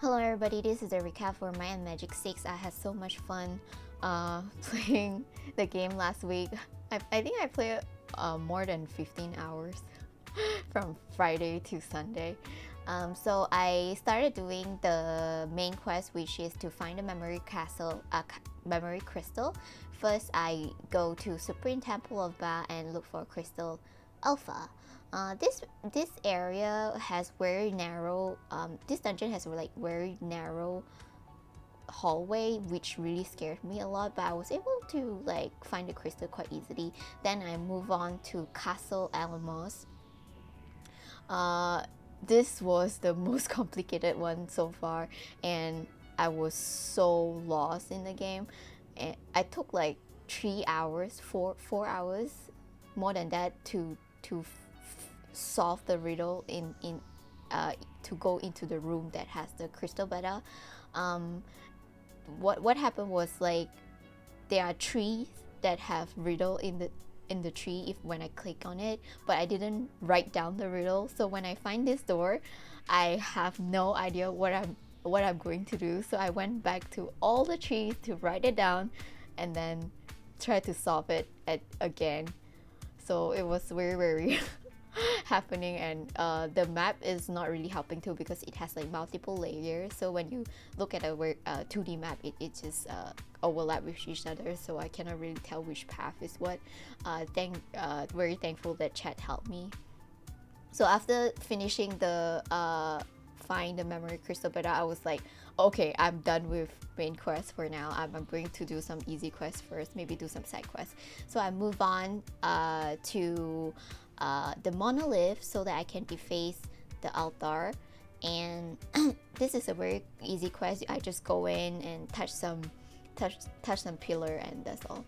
Hello everybody, this is a recap for Might and Magic 6. I had so much fun playing the game last week. I think I played more than 15 hours from Friday to Sunday. So I started doing the main quest, which is to find a memory crystal. First, I go to Supreme Temple of Ba and look for crystal Alpha. This area has very narrow. This dungeon has like very narrow hallway, which really scared me a lot. But I was able to like find the crystal quite easily. Then I move on to Castle Alamos. This was the most complicated one so far, and I was so lost in the game. And I took like 3 hours, 4 hours, more than that to solve the riddle to go into the room that has the crystal beta. What happened was like there are trees that have riddle in the tree if when I click on it, but I didn't write down the riddle. So when I find this door, I have no idea what I'm going to do. So I went back to all the trees to write it down, and then try to solve it again. So it was very happening, and the map is not really helping too because it has like multiple layers. So when you look at a 2D map, it just overlap with each other, so I cannot really tell which path is what. Very thankful that chat helped me. So after finishing the find the memory crystal beta, I was like, okay, I'm done with main quest for now. I'm going to do some easy quests first, maybe do some side quests. So I move on to the monolith so that I can deface the altar. And this is a very easy quest. I just go in and touch some pillar, and that's all.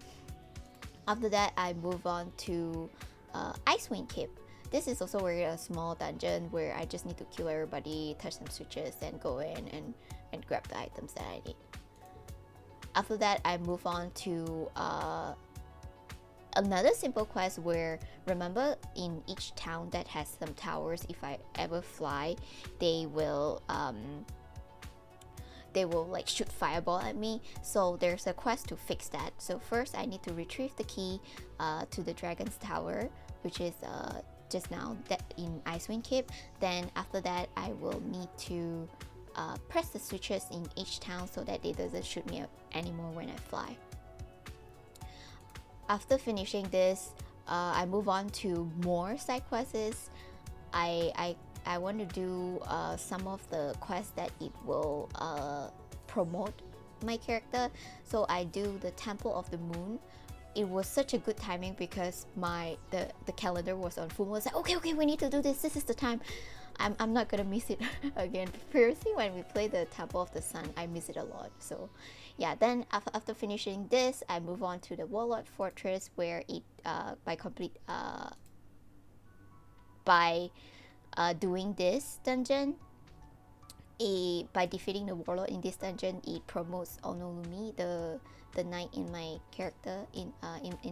After that, I move on to Icewind Keep. This is also very a small dungeon where I just need to kill everybody, touch some switches, and go in and grab the items that I need. After that, I move on to another simple quest where, remember, in each town that has some towers, if I ever fly, they will like shoot fireball at me. So there's a quest to fix that. So first I need to retrieve the key to the dragon's tower, which is just now that in Icewind Keep. Then after that, I will need to press the switches in each town so that they doesn't shoot me anymore when I fly. After finishing this, I move on to more side quests. I want to do some of the quests that it will promote my character. So I do the Temple of the Moon. It was such a good timing because the calendar was on full moon. I was like, okay, we need to do this. This is the time. I'm not gonna miss it again. Previously, when we played the Temple of the Sun, I miss it a lot. So yeah, then after finishing this, I move on to the Warlord Fortress, where it by doing this dungeon, by defeating the Warlord in this dungeon, it promotes Onolumi, the knight in my character in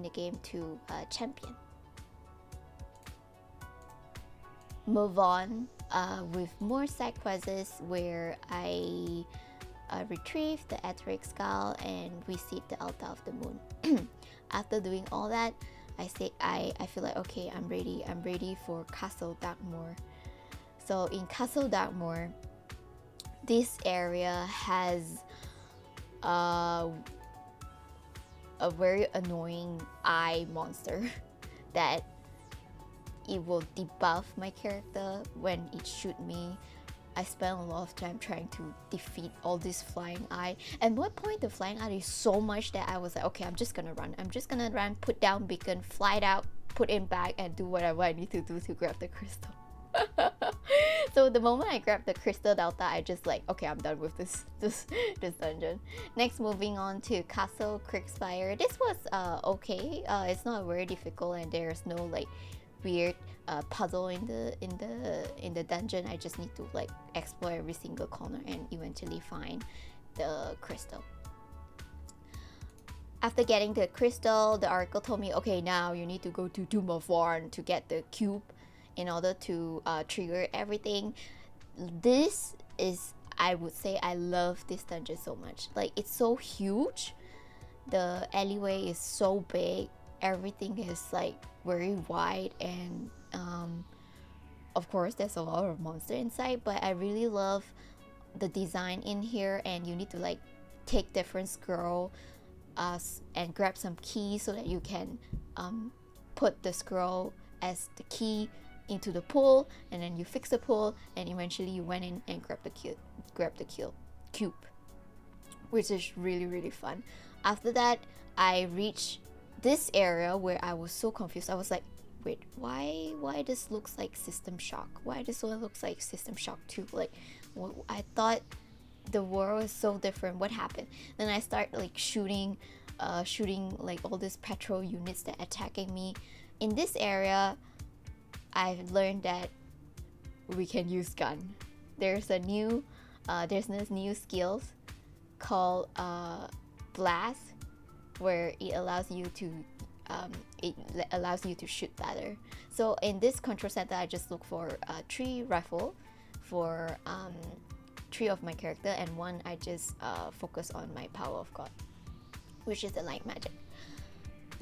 the game, to champion. Move on with more side quests where I retrieve the Ethric skull and visit the altar of the moon. After doing all that, I feel like, okay, I'm ready for Castle Darkmoor. So in Castle Darkmoor, this area has a very annoying eye monster that it will debuff my character when it shoot me. I spent a lot of time trying to defeat all this flying eye. At one point, the flying eye is so much that I was like, okay, I'm just gonna run, put down beacon, fly it out, put it back, and do whatever I need to do to grab the crystal. So the moment I grabbed the crystal delta, I just like, okay, I'm done with this dungeon. Next, moving on to Castle Kriegspire. This was okay. It's not very difficult, and there's no like weird puzzle in the dungeon. I just need to like explore every single corner and eventually find the crystal. After getting the crystal, the oracle told me, okay, now you need to go to Tomb of Warn to get the cube in order to trigger everything. This is I would say I love this dungeon so much. Like, it's so huge, the alleyway is so big, everything is like very wide, and of course there's a lot of monster inside, but I really love the design in here. And you need to like take different scroll and grab some keys so that you can put the scroll as the key into the pool, and then you fix the pool, and eventually you went in and grab the cube, which is really, really fun. After that, I reached this area where I was so confused. I was like, wait, why this looks like System Shock? Why this one looks like System Shock 2? Like, I thought the world is so different. What happened? Then I start like shooting like all these patrol units that attacking me. In this area, I've learned that we can use gun. There's this new skills called blast, where it allows you to shoot better. So in this control center, I just look for 3 rifle for 3 of my character, and 1 I just focus on my power of God, which is the light magic.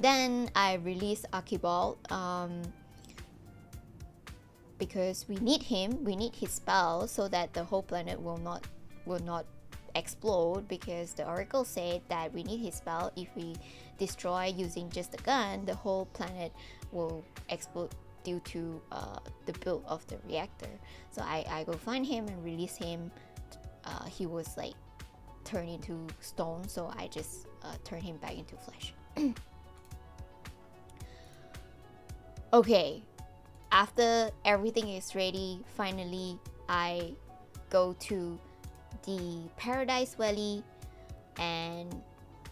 Then I release Archibald because we need his spell so that the whole planet will not explode, because the oracle said that we need his spell. If we destroy using just a gun, the whole planet will explode due to the build of the reactor. So I go find him and release him. He was like turned into stone, so I just turn him back into flesh. Okay, after everything is ready, finally I go to the Paradise Valley and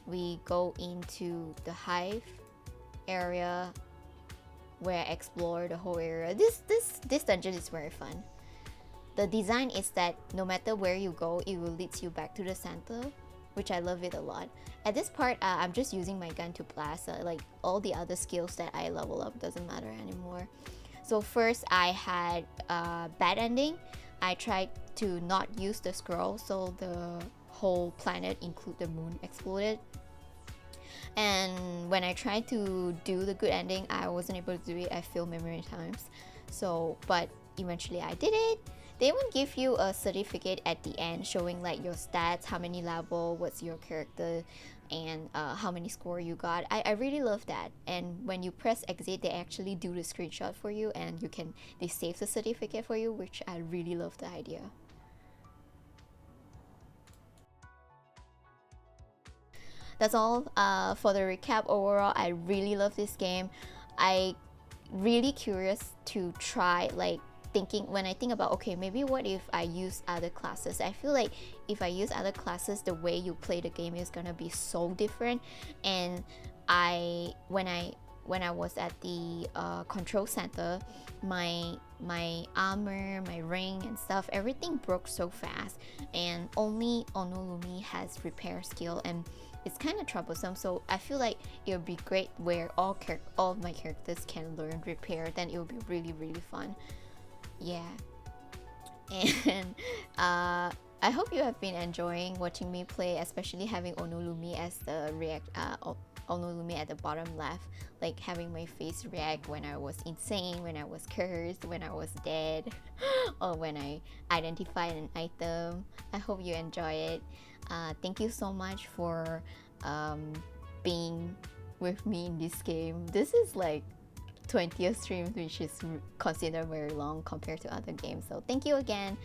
we go into the hive area where I explore the whole area. This dungeon is very fun. The design is that no matter where you go, it will lead you back to the center, which I love it a lot. At this part, I'm just using my gun to blast. Like all the other skills that I level up doesn't matter anymore. So first I had a bad ending. I tried to not use the scroll, so the whole planet, include the moon, exploded. And when I tried to do the good ending, I wasn't able to do it. I failed many times. So, but eventually I did it. They will give you a certificate at the end showing like your stats, how many level, what's your character, and how many score you got. I really love that. And when you press exit, they actually do the screenshot for you, and they save the certificate for you, which I really love the idea. That's all for the recap. Overall, I really love this game. I really curious to try, like, when I think about, okay, maybe what if I use other classes. I feel like if I use other classes, the way you play the game is gonna be so different. And when I was at the control center, my armor, my ring and stuff, everything broke so fast, and only Onolumi has repair skill, and it's kind of troublesome. So I feel like it would be great where all of my characters can learn repair. Then it will be really, really fun. Yeah. And I hope you have been enjoying watching me play, especially having Onolumi as the Onolumi at the bottom left, like having my face react when I was insane, when I was cursed, when I was dead, or when I identified an item. I hope you enjoy it. Thank you so much for being with me in this game. This is like 20th stream, which is considered very long compared to other games. So thank you again.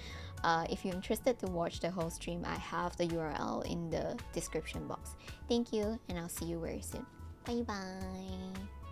If you're interested to watch the whole stream, I have the URL in the description box. Thank you, and I'll see you very soon. Bye bye.